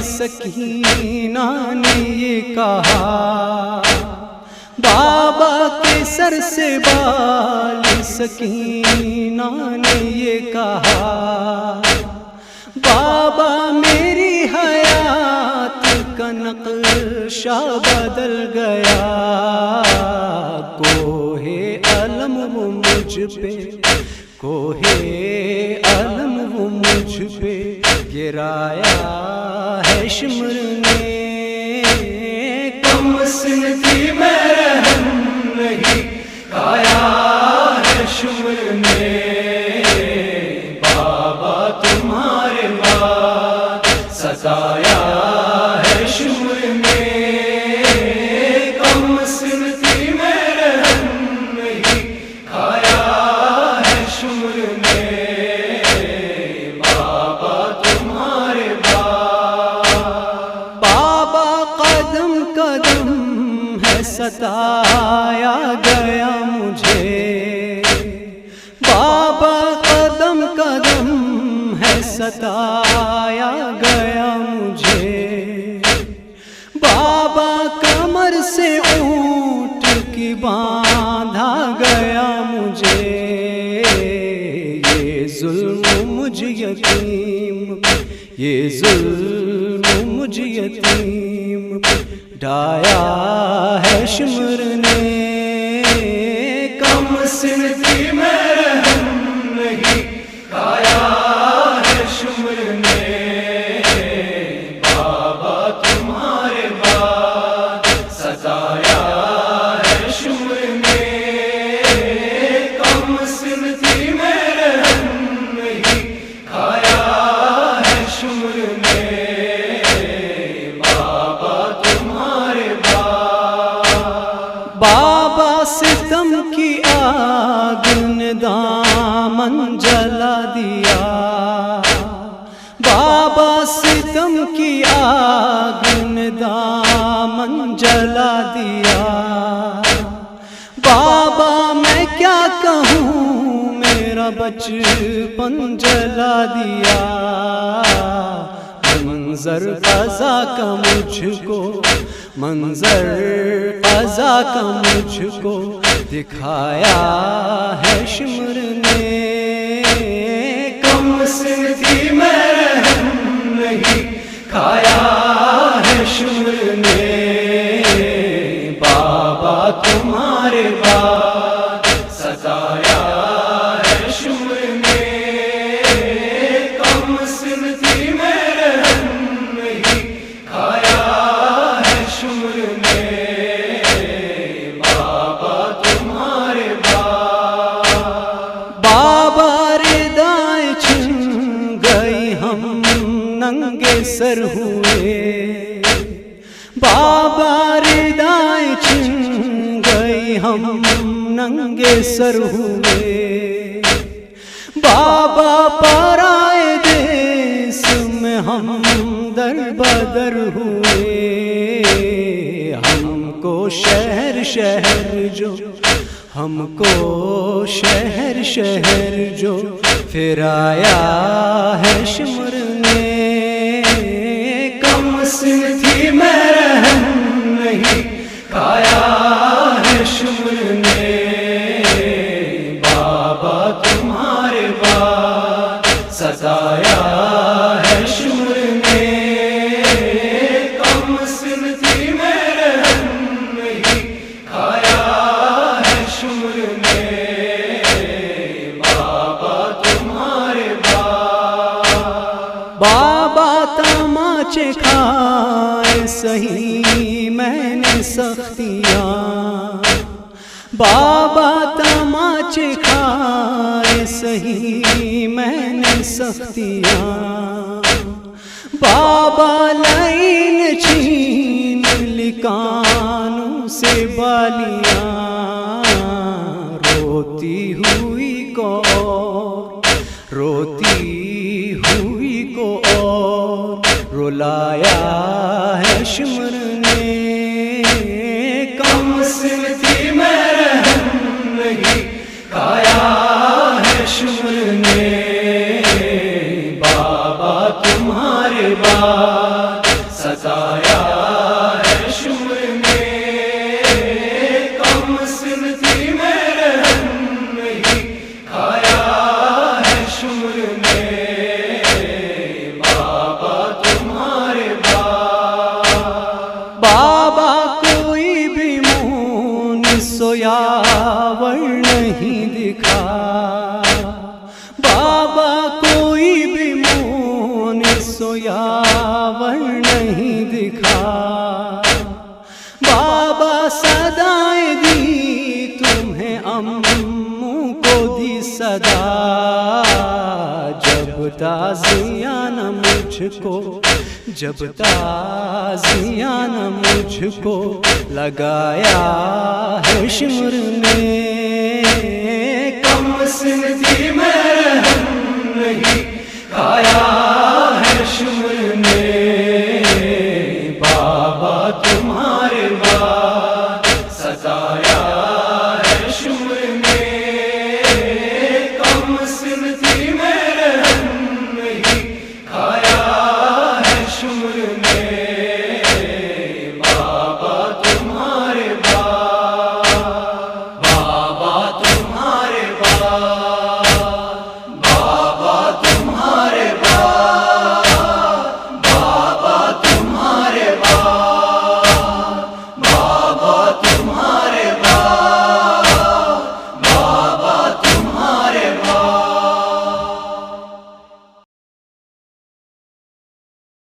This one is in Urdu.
سکینہ نے یہ کہا، بابا کے سر سے بال سکینہ نے یہ کہا، بابا میری حیات کا نقشہ بدل گیا، کوہ علم وہ مجھ پہ، کوہ علم وہ مجھ پہ گرایا ہے شمر نے، کم سن تھی میں رحم نہیں کھایا ہے شمر نے، بابا تمہارے بعد ستایا ہے شمر نے، کم سن تھی میں رحم نہیں کھایا ہے شمر نے، ستایا گیا مجھے، بابا قدم قدم ہے ستایا گیا مجھے، بابا کمر سے اونٹ کی باندھا گیا مجھے، یہ ظلم مجھ یتیم، یہ ظلم مجھ یتیم ڈایا ہے شمر نے، کم سن تھی میں رحم نہیں کھایا ہے شمر نے، بابا تمہارے بعد ستایا ہے شمر نے، کم سن تھی میں رحم نہیں کھایا ہے شمر نے، بابا ستم کی آگ نے دامن جلا دیا، بابا ستم کی آگ نے دامن جلا دیا، بابا میں کیا کہوں میرا بچپن جلا دیا، منظر قضا کا مجھ کو، منظر قضا کا مجھ کو دکھایا ہے شمر نے، کم سن تھی میں رحم نہیں کھایا ہے شمر نے، بابا تمہارے بعد ستایا ہے شمر نے، کم سن تھی میں رحم نہیں کھایا ہے شمر نے، بابا تمہارے بعد، بابا ردائیں چھن گئی ہم ننگے سر ہوئے، بابا ردائیں چھن گئی ہم ننگے سر ہوئے، بابا پرائے دیس میں ہم در بدر ہوئے، ہم کو شہر شہر جو، ہم کو شہر شہر جو پھرایا ہے شمر نے، کم سن تھی میں رحم نہیں کھایا ہے شمر نے، بابا تمہارے بعد ستایا ہے شمر نے، کم سن تھی میں تماچے کھائے سہی میں نے سختیاں، بابا تماچے کھائے سہی میں نے سختیاں، بابا لائن چھین لی کانوں سے بالیاں، روتی ہوئی کو روتی ہوئی کو اور رلایا ہے شمر نے، کم سن تھی میں رحم نہیں کھایا ہے شمر نے، بابا تمہارے بعد ستایا ہے شمر نے، کم سن تھی میں رحم نہیں کھایا ہے شمر نے، بابا تمہارے بعد، بابا کوئی بھی مون سویاور نہیں دکھا، بابا کوئی بھی مون سویاور نہیں دکھا، بابا صدائیں دی تمہیں اموں کو دی صدا، جب تازیاں نہ مجھ کو جب تازیاں نہ مجھ کو لگایا ہے شمر نے، کم سن تھی میں رحم نہیں کھایا ہے شمر